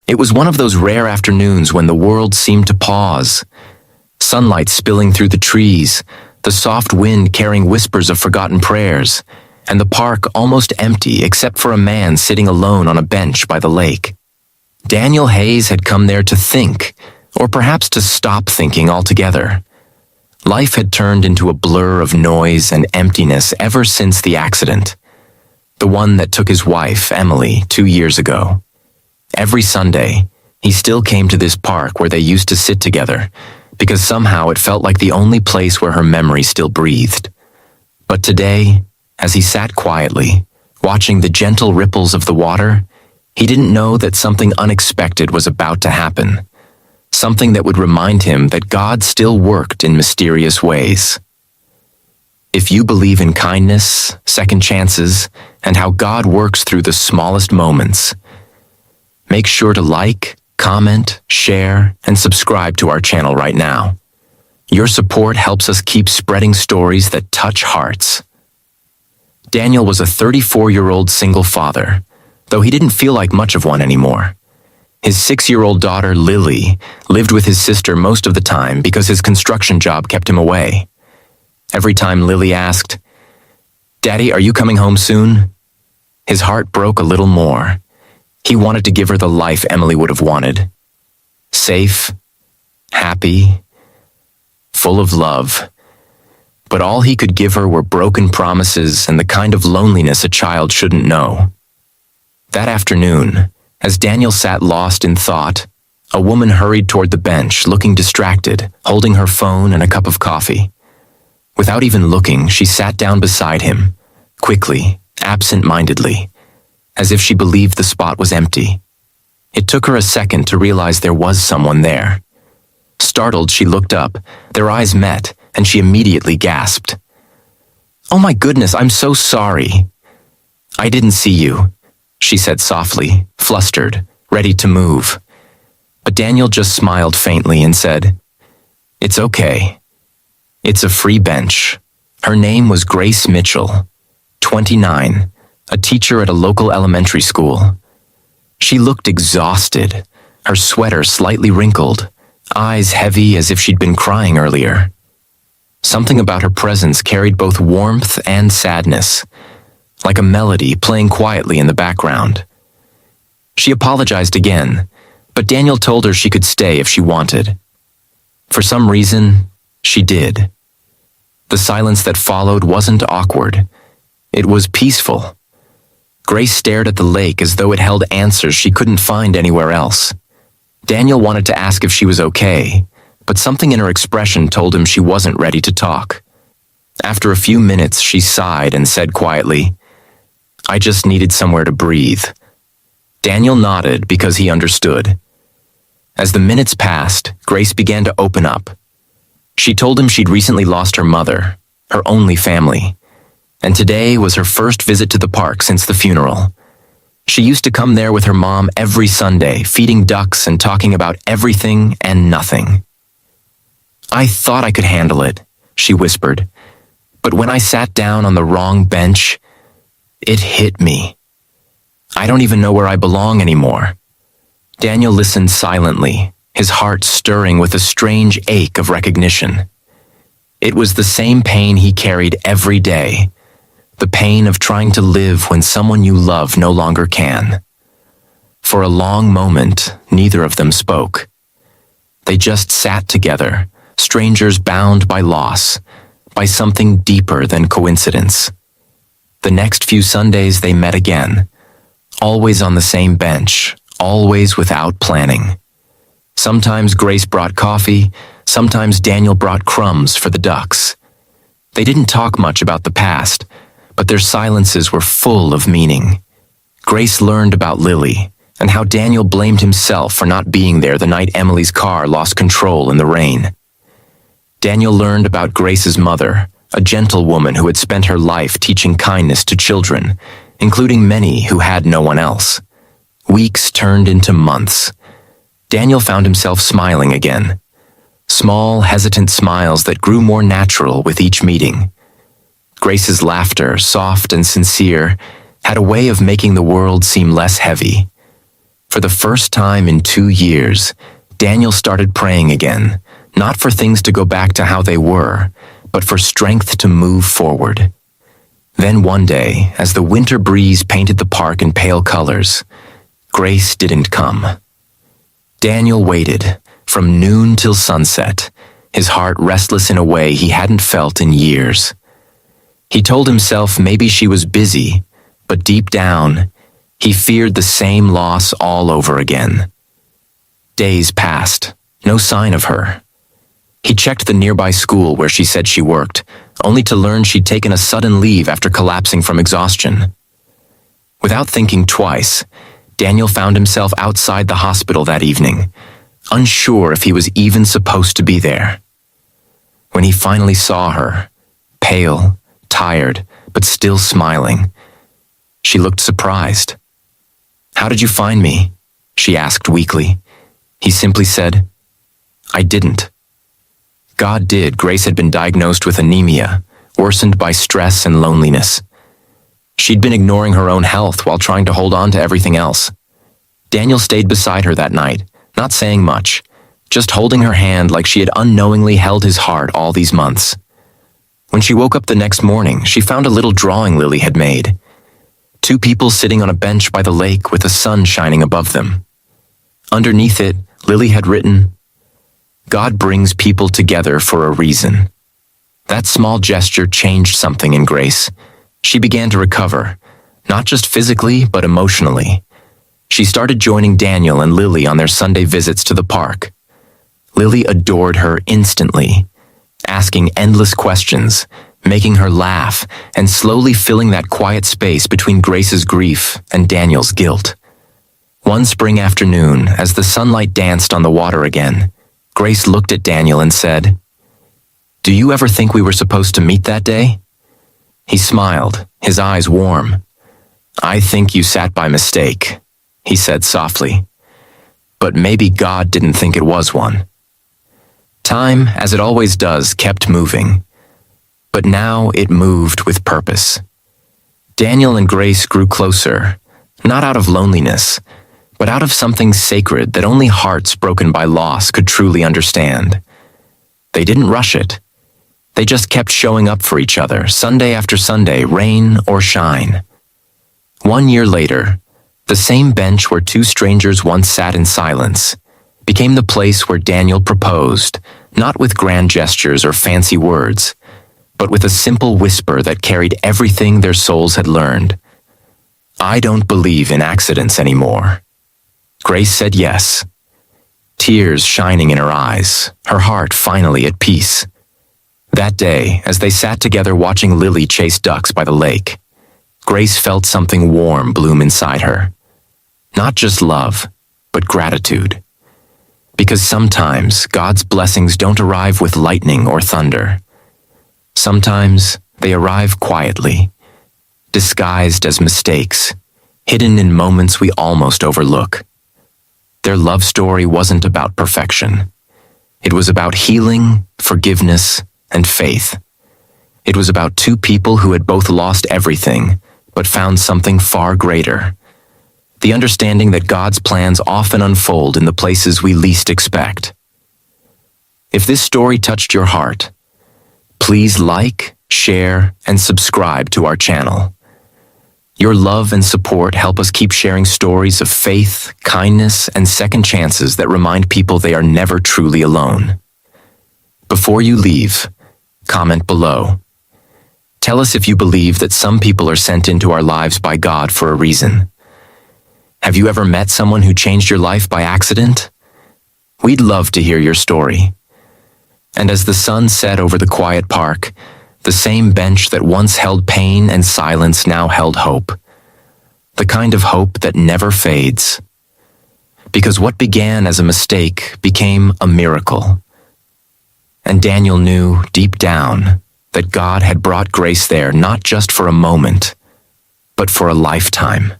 It was one of those rare afternoons when the world seemed to pause. Sunlight spilling through the trees, the soft wind carrying whispers of forgotten prayers, and the park almost empty except for a man sitting alone on a bench by the lake. Daniel Hayes had come there to think, or perhaps to stop thinking altogether. Life had turned into a blur of noise and emptiness ever since the accident. The one that took his wife, Emily, 2 years ago. Every Sunday, he still came to this park where they used to sit together, because somehow it felt like the only place where her memory still breathed. But today, as he sat quietly, watching the gentle ripples of the water, he didn't know that something unexpected was about to happen. Something that would remind him that God still worked in mysterious ways. If you believe in kindness, second chances, and how God works through the smallest moments, make sure to like, comment, share, and subscribe to our channel right now. Your support helps us keep spreading stories that touch hearts. Daniel was a 34-year-old single father, though he didn't feel like much of one anymore. His 6-year-old daughter, Lily, lived with his sister most of the time because his construction job kept him away. Every time Lily asked, "Daddy, are you coming home soon?" his heart broke a little more. He wanted to give her the life Emily would have wanted. Safe, happy, full of love. But all he could give her were broken promises and the kind of loneliness a child shouldn't know. That afternoon, as Daniel sat lost in thought, a woman hurried toward the bench, looking distracted, holding her phone and a cup of coffee. Without even looking, she sat down beside him, quickly, absent-mindedly, as if she believed the spot was empty. It took her a second to realize there was someone there. Startled, she looked up, their eyes met, and she immediately gasped. "Oh my goodness, I'm so sorry." "I didn't see you," she said softly, flustered, ready to move. But Daniel just smiled faintly and said, "It's okay. It's a free bench." Her name was Grace Mitchell, 29, a teacher at a local elementary school. She looked exhausted, her sweater slightly wrinkled, eyes heavy as if she'd been crying earlier. Something about her presence carried both warmth and sadness, like a melody playing quietly in the background. She apologized again, but Daniel told her she could stay if she wanted. For some reason, she did. The silence that followed wasn't awkward. It was peaceful. Grace stared at the lake as though it held answers she couldn't find anywhere else. Daniel wanted to ask if she was okay, but something in her expression told him she wasn't ready to talk. After a few minutes, she sighed and said quietly, "I just needed somewhere to breathe." Daniel nodded because he understood. As the minutes passed, Grace began to open up. She told him she'd recently lost her mother, her only family, and today was her first visit to the park since the funeral. She used to come there with her mom every Sunday, feeding ducks and talking about everything and nothing. "I thought I could handle it," she whispered, "but when I sat down on the wrong bench, it hit me. I don't even know where I belong anymore." Daniel listened silently, his heart stirring with a strange ache of recognition. It was the same pain he carried every day, the pain of trying to live when someone you love no longer can. For a long moment, neither of them spoke. They just sat together, strangers bound by loss, by something deeper than coincidence. The next few Sundays they met again, always on the same bench, always without planning. Sometimes Grace brought coffee, sometimes Daniel brought crumbs for the ducks. They didn't talk much about the past, but their silences were full of meaning. Grace learned about Lily, and how Daniel blamed himself for not being there the night Emily's car lost control in the rain. Daniel learned about Grace's mother, a gentle woman who had spent her life teaching kindness to children, including many who had no one else. Weeks turned into months. Daniel found himself smiling again. Small, hesitant smiles that grew more natural with each meeting. Grace's laughter, soft and sincere, had a way of making the world seem less heavy. For the first time in 2 years, Daniel started praying again, not for things to go back to how they were, but for strength to move forward. Then one day, as the winter breeze painted the park in pale colors, Grace didn't come. Daniel waited, from noon till sunset, his heart restless in a way he hadn't felt in years. He told himself maybe she was busy, but deep down, he feared the same loss all over again. Days passed, no sign of her. He checked the nearby school where she said she worked, only to learn she'd taken a sudden leave after collapsing from exhaustion. Without thinking twice, Daniel found himself outside the hospital that evening, unsure if he was even supposed to be there. When he finally saw her, pale, tired, but still smiling, she looked surprised. "How did you find me?" she asked weakly. He simply said, "I didn't." God did. Grace had been diagnosed with anemia, worsened by stress and loneliness. She'd been ignoring her own health while trying to hold on to everything else. Daniel stayed beside her that night, not saying much, just holding her hand like she had unknowingly held his heart all these months. When she woke up the next morning, she found a little drawing Lily had made. 2 people sitting on a bench by the lake with the sun shining above them. Underneath it, Lily had written, "God brings people together for a reason." That small gesture changed something in Grace. She began to recover, not just physically, but emotionally. She started joining Daniel and Lily on their Sunday visits to the park. Lily adored her instantly, asking endless questions, making her laugh, and slowly filling that quiet space between Grace's grief and Daniel's guilt. One spring afternoon, as the sunlight danced on the water again, Grace looked at Daniel and said, "Do you ever think we were supposed to meet that day?" He smiled, his eyes warm. "I think you sat by mistake," he said softly. "But maybe God didn't think it was one." Time, as it always does, kept moving. But now it moved with purpose. Daniel and Grace grew closer, not out of loneliness, but out of something sacred that only hearts broken by loss could truly understand. They didn't rush it. They just kept showing up for each other, Sunday after Sunday, rain or shine. 1 year later, the same bench where 2 strangers once sat in silence became the place where Daniel proposed, not with grand gestures or fancy words, but with a simple whisper that carried everything their souls had learned. "I don't believe in accidents anymore." Grace said yes, tears shining in her eyes, her heart finally at peace. That day, as they sat together watching Lily chase ducks by the lake, Grace felt something warm bloom inside her. Not just love, but gratitude. Because sometimes God's blessings don't arrive with lightning or thunder. Sometimes they arrive quietly, disguised as mistakes, hidden in moments we almost overlook. Their love story wasn't about perfection. It was about healing, forgiveness, and faith. It was about 2 people who had both lost everything, but found something far greater. The understanding that God's plans often unfold in the places we least expect. If this story touched your heart, please like, share, and subscribe to our channel. Your love and support help us keep sharing stories of faith, kindness, and second chances that remind people they are never truly alone. Before you leave, comment below. Tell us if you believe that some people are sent into our lives by God for a reason. Have you ever met someone who changed your life by accident? We'd love to hear your story. And as the sun set over the quiet park, the same bench that once held pain and silence now held hope. The kind of hope that never fades. Because what began as a mistake became a miracle. And Daniel knew deep down that God had brought Grace there not just for a moment, but for a lifetime.